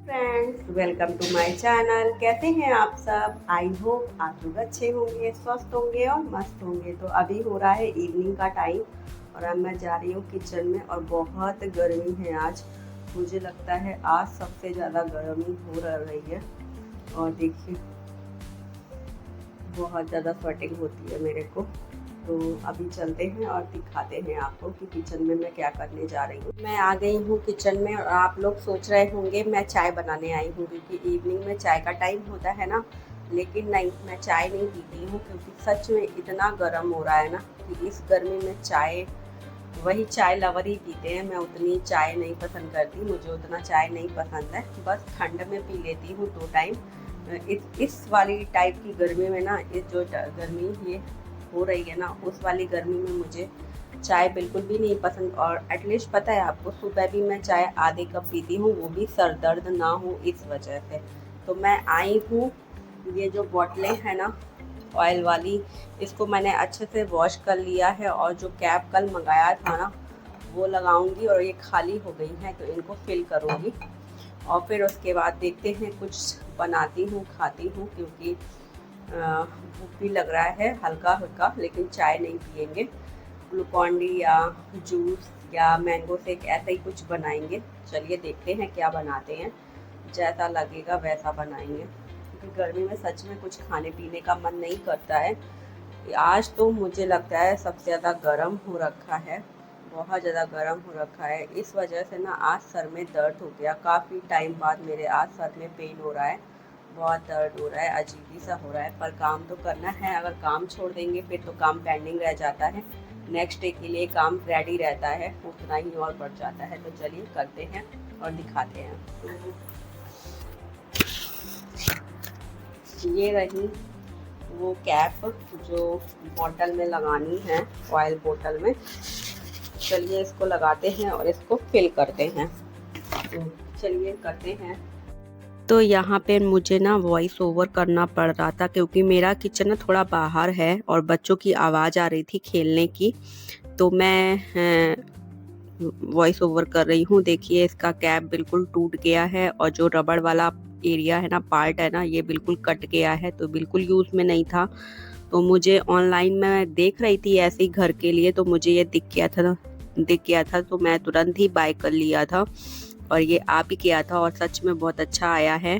Friends, welcome to my channel. कैसे हैं आप सब? आई होप आप लोग अच्छे होंगे, स्वस्थ होंगे और मस्त होंगे। तो अभी हो रहा है इवनिंग का टाइम और अब मैं जा रही हूँ किचन में और बहुत गर्मी है आज। मुझे लगता है आज सबसे ज़्यादा गर्मी हो रही है और देखिए बहुत ज़्यादा स्वेटिंग होती है मेरे को। तो अभी चलते हैं और दिखाते हैं आपको कि किचन में मैं क्या करने जा रही हूँ। मैं आ गई हूँ किचन में और आप लोग सोच रहे होंगे मैं चाय बनाने आई हूँ, क्योंकि इवनिंग में चाय का टाइम होता है ना। लेकिन नहीं, मैं चाय नहीं पीती हूँ क्योंकि सच में इतना गर्म हो रहा है ना कि इस गर्मी में चाय, वही चाय लवर ही पीते हैं। मैं उतनी चाय नहीं पसंद करती, मुझे उतना चाय नहीं पसंद है। बस ठंड में पी लेती हूँ 2 टाइम। इस वाली टाइप की गर्मी में ना, ये जो गर्मी ये हो रही है ना, उस वाली गर्मी में मुझे चाय बिल्कुल भी नहीं पसंद। और एटलीस्ट पता है आपको, सुबह भी मैं चाय आधे कप पीती हूँ, वो भी सर दर्द ना हो इस वजह से। तो मैं आई हूँ, ये जो बोतलें हैं ना ऑयल वाली, इसको मैंने अच्छे से वॉश कर लिया है और जो कैप कल मंगाया था ना वो लगाऊंगी। और ये खाली हो गई है तो इनको फिल करूँगी और फिर उसके बाद देखते हैं कुछ बनाती हूँ, खाती हूँ। क्योंकि भूख भी लग रहा है हल्का हल्का, लेकिन चाय नहीं पियेंगे। ग्लूकॉन डी या जूस या मैंगो शेक ऐसा ही कुछ बनाएंगे। चलिए देखते हैं क्या बनाते हैं, जैसा लगेगा वैसा बनाएंगे। क्योंकि गर्मी में सच में कुछ खाने पीने का मन नहीं करता है। आज तो मुझे लगता है सबसे ज़्यादा गर्म हो रखा है, बहुत ज़्यादा गर्म हो रखा है। इस वजह से ना आज सर में दर्द हो गया, काफ़ी टाइम बाद मेरे आज सर में पेन हो रहा है, बहुत दर्द हो रहा है, अजीब ही सा हो रहा है। पर काम तो करना है, अगर काम छोड़ देंगे फिर तो काम पेंडिंग रह जाता है। नेक्स्ट डे के लिए काम रेडी रहता है, उतना ही और बढ़ जाता है। तो चलिए करते हैं और दिखाते हैं। ये रही वो कैप जो बॉटल में लगानी है, ऑयल बोतल में। चलिए इसको लगाते हैं और इसको फिल करते हैं। तो चलिए करते हैं। तो यहाँ पे मुझे ना वॉइस ओवर करना पड़ रहा था क्योंकि मेरा किचन ना थोड़ा बाहर है और बच्चों की आवाज़ आ रही थी खेलने की। तो मैं वॉइस ओवर कर रही हूँ। देखिए इसका कैप बिल्कुल टूट गया है और जो रबड़ वाला एरिया है ना, पार्ट है ना, ये बिल्कुल कट गया है, तो बिल्कुल यूज़ में नहीं था। तो मुझे ऑनलाइन में देख रही थी ऐसे ही घर के लिए, तो मुझे ये दिख गया था तो मैं तुरंत ही बाय कर लिया था और ये आ भी गया था और सच में बहुत अच्छा आया है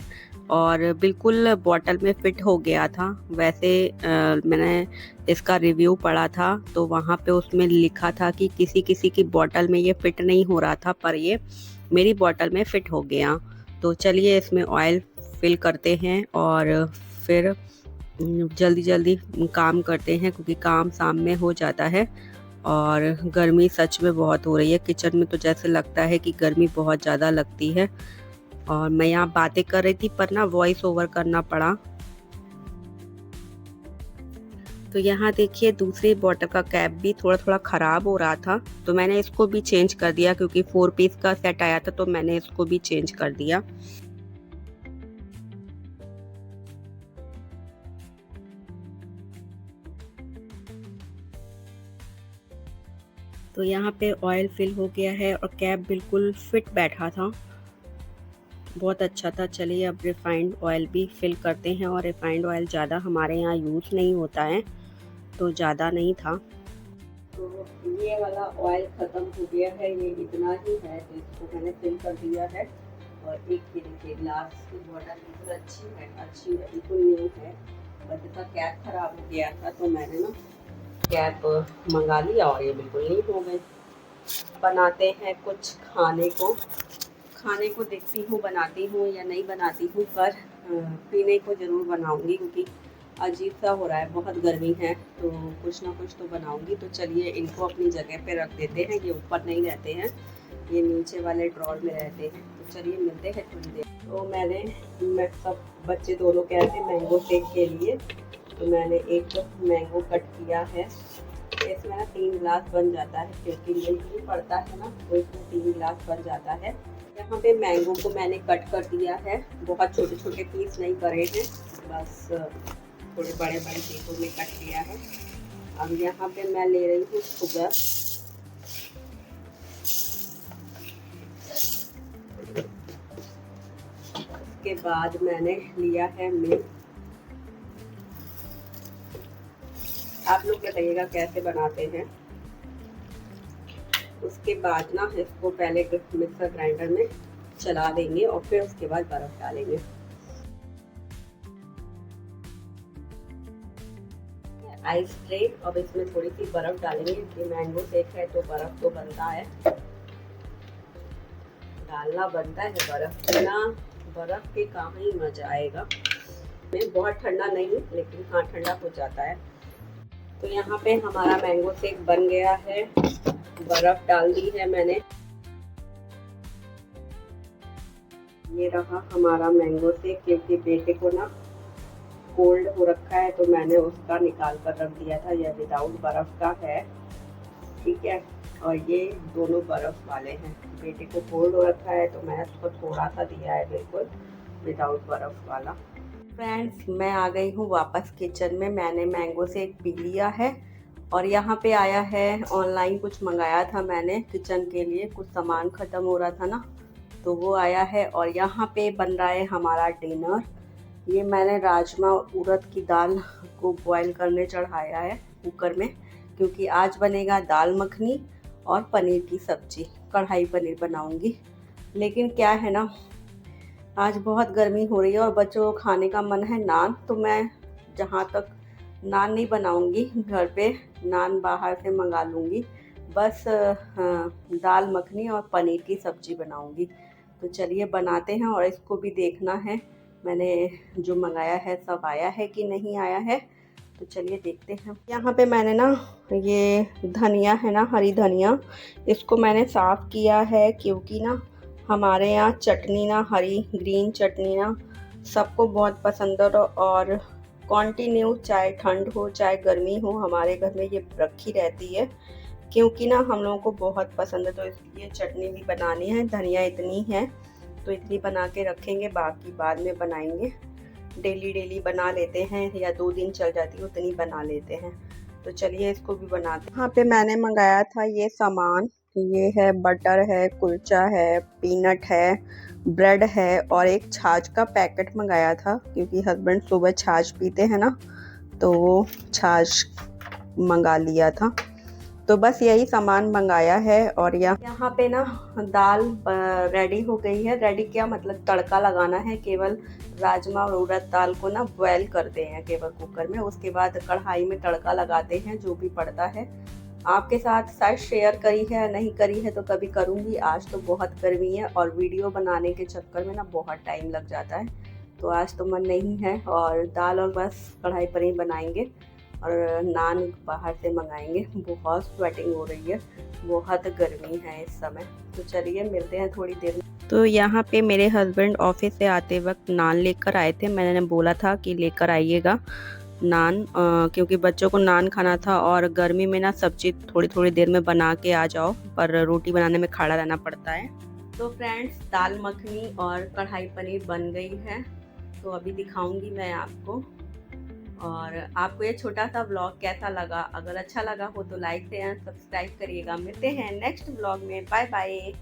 और बिल्कुल बॉटल में फिट हो गया था। वैसे मैंने इसका रिव्यू पढ़ा था तो वहाँ पे उसमें लिखा था कि किसी किसी की बॉटल में ये फिट नहीं हो रहा था, पर ये मेरी बॉटल में फिट हो गया। तो चलिए इसमें ऑयल फिल करते हैं और फिर जल्दी जल्दी काम करते हैं क्योंकि काम शाम में हो जाता है। और गर्मी सच में बहुत हो रही है किचन में, तो जैसे लगता है कि गर्मी बहुत ज़्यादा लगती है। और मैं यहाँ बातें कर रही थी पर ना वॉइस ओवर करना पड़ा। तो यहाँ देखिए दूसरी बॉटल का कैप भी थोड़ा थोड़ा ख़राब हो रहा था, तो मैंने इसको भी चेंज कर दिया क्योंकि 4 पीस का सेट आया था, तो मैंने इसको भी चेंज कर दिया। तो यहाँ पे ऑयल फिल हो गया है और कैप बिल्कुल फिट बैठा था, बहुत अच्छा था। चलिए अब रिफाइंड ऑयल भी फिल करते हैं और रिफाइंड ऑयल ज़्यादा हमारे यहाँ यूज़ नहीं होता है, तो ज़्यादा नहीं था। तो ये वाला ऑयल ख़त्म हो गया है, ये इतना ही है तो इसको मैंने फिल कर दिया है। और एक ये देखिए ग्लास की बॉटल बिल्कुल अच्छी है, बिल्कुल न्यू है। बट इसका कैप ख़राब हो गया था तो मैंने ना कैप मंगा लिया और ये बिल्कुल न्यू हो गई। बनाते हैं कुछ खाने को देखती हूँ बनाती हूँ या नहीं बनाती हूँ, पर पीने को ज़रूर बनाऊँगी क्योंकि अजीब सा हो रहा है, बहुत गर्मी है तो कुछ ना कुछ तो बनाऊँगी। तो चलिए इनको अपनी जगह पे रख देते हैं, ये ऊपर नहीं रहते हैं, ये नीचे वाले ड्रॉर में रहते हैं। तो चलिए मिलते हैं थोड़ी देर। तो मैं सब बच्चे दोनों कह रहे थे मैंगो शेक के लिए, तो मैंने एक मैंगो कट किया है। इसमें ना 3 गिलास बन जाता है क्योंकि मिल्क भी पड़ता है ना, तो इसमें 3 गिलास बन जाता है। यहाँ पे मैंगो को मैंने कट कर दिया है, बहुत छोटे छोटे पीस नहीं करे हैं, बस थोड़े बड़े बड़े पीसों में कट किया है। अब यहाँ पे मैं ले रही हूँ शुगर। बाद मैंने लिया है मिल्क। आप लोग बताइएगा कैसे बनाते हैं। उसके बाद ना इसको पहले मिक्सर ग्राइंडर में चला देंगे और फिर उसके बाद बर्फ डालेंगे। आइस ट्रे, अब इसमें थोड़ी सी बर्फ डालेंगे। ये मैंगो शेक है तो बर्फ तो बनता है, डालना बनता है बर्फ। बिना बर्फ के कहाँ ही मजा आएगा। बहुत ठंडा नहीं लेकिन हाँ ठंडा हो जाता है। तो यहाँ पे हमारा मैंगो शेक बन गया है, बर्फ डाल दी है मैंने। ये रहा हमारा मैंगो शेक, क्योंकि बेटे को ना कोल्ड हो रखा है तो मैंने उसका निकाल कर रख दिया था। यह विदाउट बर्फ का है, ठीक है। और ये दोनों बर्फ वाले हैं। बेटे को कोल्ड हो रखा है तो मैंने उसको थोड़ा सा दिया है, बिल्कुल विदाउट बर्फ वाला। फ्रेंड्स, मैं आ गई हूँ वापस किचन में। मैंने मैंगो शेक पी लिया है और यहाँ पे आया है, ऑनलाइन कुछ मंगाया था मैंने किचन के लिए, कुछ सामान ख़त्म हो रहा था ना तो वो आया है। और यहाँ पे बन रहा है हमारा डिनर। ये मैंने राजमा उड़द की दाल को बॉईल करने चढ़ाया है कुकर में, क्योंकि आज बनेगा दाल मखनी और पनीर की सब्जी। कढ़ाई पनीर बनाऊंगी। लेकिन क्या है ना, आज बहुत गर्मी हो रही है और बच्चों को खाने का मन है नान, तो मैं जहाँ तक नान नहीं बनाऊंगी घर पे, नान बाहर से मंगा लूँगी। बस दाल मखनी और पनीर की सब्जी बनाऊंगी। तो चलिए बनाते हैं, और इसको भी देखना है मैंने जो मंगाया है सब आया है कि नहीं आया है। तो चलिए देखते हैं। यहाँ पे मैंने ना ये धनिया है ना, हरी धनिया, इसको मैंने साफ़ किया है, क्योंकि ना हमारे यहाँ चटनी ना, हरी ग्रीन चटनी ना सबको बहुत पसंद है। और कंटिन्यू चाहे ठंड हो चाहे गर्मी हो हमारे घर में ये रखी रहती है, क्योंकि ना हम लोगों को बहुत पसंद है। तो इसलिए चटनी भी बनानी है। धनिया इतनी है तो इतनी बना के रखेंगे, बाकी बाद में बनाएंगे। डेली बना लेते हैं, या 2 दिन चल जाती है उतनी बना लेते हैं। तो चलिए इसको भी बनाते हैं। यहाँ पे मैंने मंगाया था ये सामान, ये है बटर है, कुलचा है, पीनट है, ब्रेड है और एक छाछ का पैकेट मंगाया था, क्योंकि हस्बैंड सुबह छाछ पीते हैं ना, तो वो छाछ मंगा लिया था। तो बस यही सामान मंगाया है। और यहाँ पे ना दाल रेडी हो गई है। रेडी क्या मतलब, तड़का लगाना है केवल। राजमा और उड़द दाल को ना बॉयल करते हैं केवल कुकर में, उसके बाद कढ़ाई में तड़का लगाते हैं जो भी पड़ता है। आपके साथ शायद शेयर करी है, नहीं करी है तो कभी करूँगी। आज तो बहुत गर्मी है और वीडियो बनाने के चक्कर में ना बहुत टाइम लग जाता है, तो आज तो मन नहीं है। और दाल और बस कढ़ाई पनीर बनाएंगे और नान बाहर से मंगाएंगे। बहुत स्वेटिंग हो रही है, बहुत गर्मी है इस समय। तो चलिए मिलते हैं थोड़ी देर में। तो यहाँ पे मेरे हस्बैंड ऑफिस से आते वक्त नान लेकर आए थे। मैंने बोला था कि लेकर आइएगा नान, क्योंकि बच्चों को नान खाना था। और गर्मी में ना सब्जी थोड़ी देर में बना के आ जाओ, पर रोटी बनाने में खड़ा रहना पड़ता है। तो फ्रेंड्स, दाल मखनी और कढ़ाई पनीर बन गई है, तो अभी दिखाऊंगी मैं आपको। और आपको ये छोटा सा व्लॉग कैसा लगा? अगर अच्छा लगा हो तो लाइक शेयर सब्सक्राइब करिएगा। मिलते हैं नेक्स्ट व्लॉग में। Bye bye.